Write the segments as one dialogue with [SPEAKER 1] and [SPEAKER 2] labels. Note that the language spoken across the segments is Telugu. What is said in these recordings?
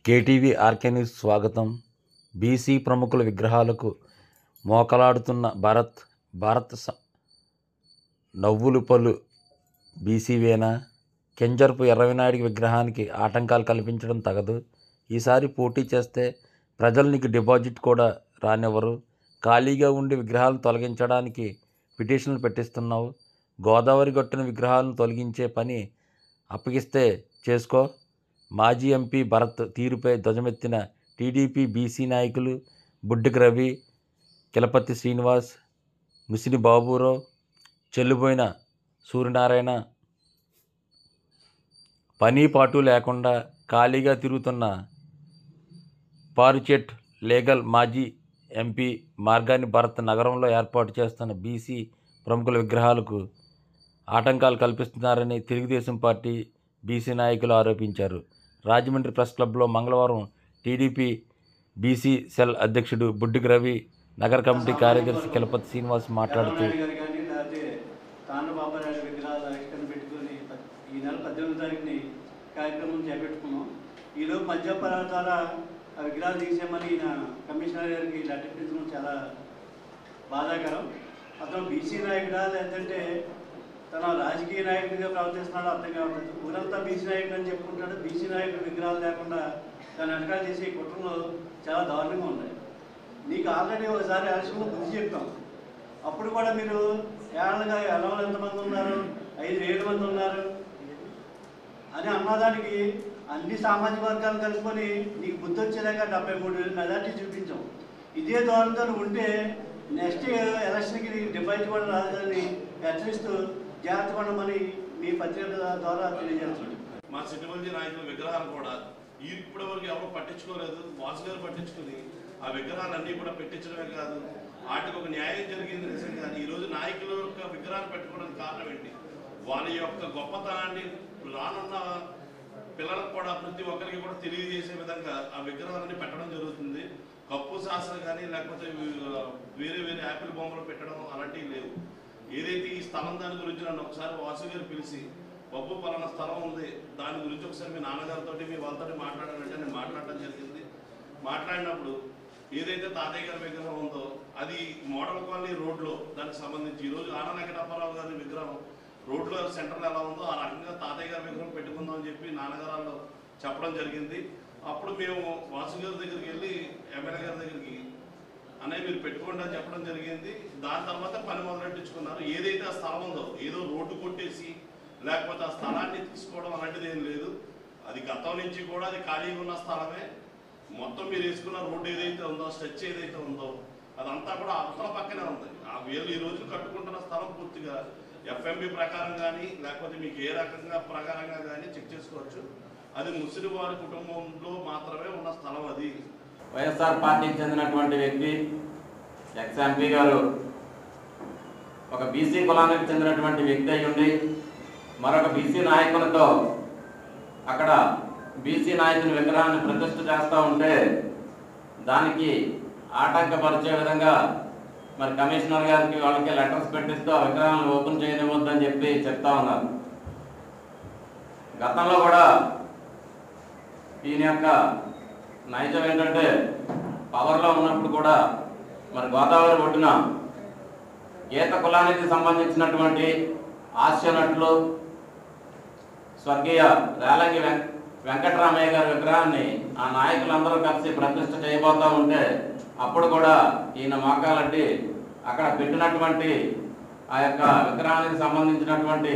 [SPEAKER 1] కేటీవీ ఆర్కే న్యూస్ స్వాగతం. బీసీ ప్రముఖుల విగ్రహాలకు మోకలాడుతున్న భారత్ నవ్వులు పలు బీసీవేనా? కింజరపు ఎర్రవినాయుడి విగ్రహానికి ఆటంకాలు కల్పించడం తగదు. ఈసారి పోటీ చేస్తే ప్రజలు నీకు డిపాజిట్ కూడా రానివ్వరు. ఖాళీగా ఉండి విగ్రహాలను తొలగించడానికి పిటిషన్లు పెట్టిస్తున్నావు. గోదావరి గట్టున విగ్రహాలను తొలగించే పని అప్పగిస్తే చేసుకో. మాజీ ఎంపీ భరత్ తీరుపై ధ్వజమెత్తిన టీడీపీ బీసీ నాయకులు బుడ్డికి రవి, కిలపతి శ్రీనివాస్, ముసిని బాబురావు, చెల్లుబోయిన సూర్యనారాయణ పని పాటు లేకుండా ఖాళీగా తిరుగుతున్న పారుచెట్ లీగల్ మాజీ ఎంపీ మార్గాని భరత్ నగరంలో ఏర్పాటు చేస్తున్న బీసీ ప్రముఖుల విగ్రహాలకు ఆటంకాలు కల్పిస్తున్నారని తెలుగుదేశం పార్టీ బీసీ నాయకులు ఆరోపించారు. రాజమండ్రి ప్రెస్ క్లబ్లో మంగళవారం టీడీపీ బీసీ సెల్ అధ్యక్షుడు బుడ్డికి రవి, నగర కమిటీ కార్యదర్శి కిలపతి శ్రీనివాస్ మాట్లాడుతూ
[SPEAKER 2] ఈ నెల 18వ తారీఖుని కార్యక్రమం చేపట్టుకున్నాం. ఈలోపు మద్య పదార్థాల విగ్రహాలు తీసేయమని కమిషనర్ గారికి లెటర్ ఇప్పించడం చాలా బాధాకరం. అతను బీసీ నాయకుడా లేదంటే తన రాజకీయ నాయకుడిగా ప్రవర్తిస్తున్నాడో అర్థం కావట్లేదు. ఊరంతా బీసీ నాయకుడు అని చెప్పుకుంటాడు. బీసీ నాయకుడు విగ్రహాలు లేకుండా దాని వెనకాల చేసే కుట్రలు చాలా దారుణంగా ఉన్నాయి. నీకు ఆల్రెడీ ఒకసారి ఎలక్షన్లో బుద్ధి చెప్పాం. అప్పుడు కూడా మీరు ఏళ్ళగా ఎలవలు ఎంతమంది ఉన్నారు, 5,000 మంది ఉన్నారు అని అన్నదానికి అన్ని సామాజిక వర్గాలు కలుపుకొని నీకు బుద్ధి వచ్చేలాగా 73,000 మెజార్టీ చూపించాం. ఇదే ధోరణితో ఉంటే నెక్స్ట్ ఎలక్షన్కి నీకు డిపాజిట్ కూడా రాదని హెచ్చరిస్తూ జాగ్రత్త పడమని మీ పత్రిక ద్వారా తెలియజేస్తుంది.
[SPEAKER 3] మా సిటిమంది నాయకుల విగ్రహాలు కూడా ఇప్పటి వరకు ఎవరు పట్టించుకోలేదు. వాసు గారు పట్టించుకుని ఆ విగ్రహాలన్నీ కూడా పెట్టించడమే కాదు, వాటికి ఒక న్యాయం జరిగింది నిజంగా. ఈరోజు నాయకుల యొక్క విగ్రహాలు పెట్టుకోవడానికి కారణం ఏంటి? వాళ్ళ యొక్క గొప్పతనాన్ని రానున్న పిల్లలకు కూడా ప్రతి ఒక్కరికి కూడా తెలియజేసే విధంగా ఆ విగ్రహాలన్నీ పెట్టడం జరుగుతుంది. కప్పు శాస్త్రం కానీ లేకపోతే వేరే వేరే యాపిల్ బొమ్మలు పెట్టడం అలాంటివి లేవు. ఏదైతే ఈ స్థలం దాని గురించి నన్ను ఒకసారి వాసు గారు పిలిచి, బొబ్బు పలానా స్థలం ఉంది, దాని గురించి ఒకసారి మీ నాన్నగారితో మీ వాళ్ళతో మాట్లాడాలంటే నేను మాట్లాడడం జరిగింది. మాట్లాడినప్పుడు ఏదైతే తాతయ్య గారి విగ్రహం ఉందో అది మోడల్ కాలనీ రోడ్లో దానికి సంబంధించి ఈరోజు ఆన వెంకటప్పారావు గారి విగ్రహం రోడ్లో సెంటర్లో ఎలా ఉందో ఆ రకంగా తాతయ్య గారి విగ్రహం పెట్టుకుందాం అని చెప్పి నాన్నగారు చెప్పడం జరిగింది. అప్పుడు మేము వాసు గారి దగ్గరికి వెళ్ళి ఎమ్మెల్యే గారి దగ్గరికి అనే మీరు పెట్టుకోండి అని చెప్పడం జరిగింది. దాని తర్వాత పని మొదలెట్టించుకున్నారు. ఏదైతే ఆ స్థలం ఉందో ఏదో రోడ్డు కొట్టేసి లేకపోతే ఆ స్థలాన్ని తీసుకోవడం అలాంటిది ఏం లేదు. అది గతం నుంచి కూడా అది ఖాళీగా ఉన్న స్థలమే. మొత్తం మీరు వేసుకున్న రోడ్డు ఏదైతే ఉందో, స్ట్రెచ్ ఏదైతే ఉందో అదంతా కూడా అవతల పక్కనే ఉంది. ఆ వీళ్ళు ఈ రోజు కట్టుకుంటున్న స్థలం పూర్తిగా ఎఫ్ఎంబి ప్రకారం కానీ లేకపోతే మీకు ఏ రకంగా ప్రకారంగా కానీ చెక్ చేసుకోవచ్చు. అది ముస్లిం వారి కుటుంబంలో మాత్రమే ఉన్న స్థలం. అది
[SPEAKER 4] వైఎస్ఆర్ పార్టీకి చెందినటువంటి వ్యక్తి ఎక్స్ ఎంపీ గారు ఒక బీసీ కులానికి చెందినటువంటి వ్యక్తి అయి ఉండి మరొక బీసీ నాయకులతో అక్కడ బీసీ నాయకుని విగ్రహాన్ని ప్రతిష్ఠ చేస్తూ ఉంటే దానికి ఆటంకపరిచే విధంగా మరి కమిషనర్ గారికి వాళ్ళకి లెటర్స్ పెట్టిస్తూ ఆ విగ్రహాలను ఓపెన్ చేయనివ్వద్దని చెప్పి చెప్తా ఉన్నారు. గతంలో కూడా ఈయన యొక్క నైజం ఏంటంటే పవర్లో ఉన్నప్పుడు కూడా మరి గోదావరి ఒడ్డున గీత కులానికి సంబంధించినటువంటి హాస్య నటులు స్వర్గీయ రేలంగి వెంకటరామయ్య గారి విగ్రహాన్ని ఆ నాయకులందరూ కలిసి ప్రతిష్ఠ చేయబోతూ ఉంటే అప్పుడు కూడా ఈయన మోకాలంటి అక్కడ పెట్టినటువంటి ఆ యొక్క విగ్రహానికి సంబంధించినటువంటి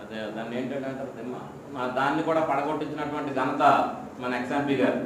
[SPEAKER 4] అదే దాన్ని ఏంటంటే దాన్ని కూడా పడగొట్టించినటువంటి ఘనత మన ఎక్స్ ఎంపీ గారు.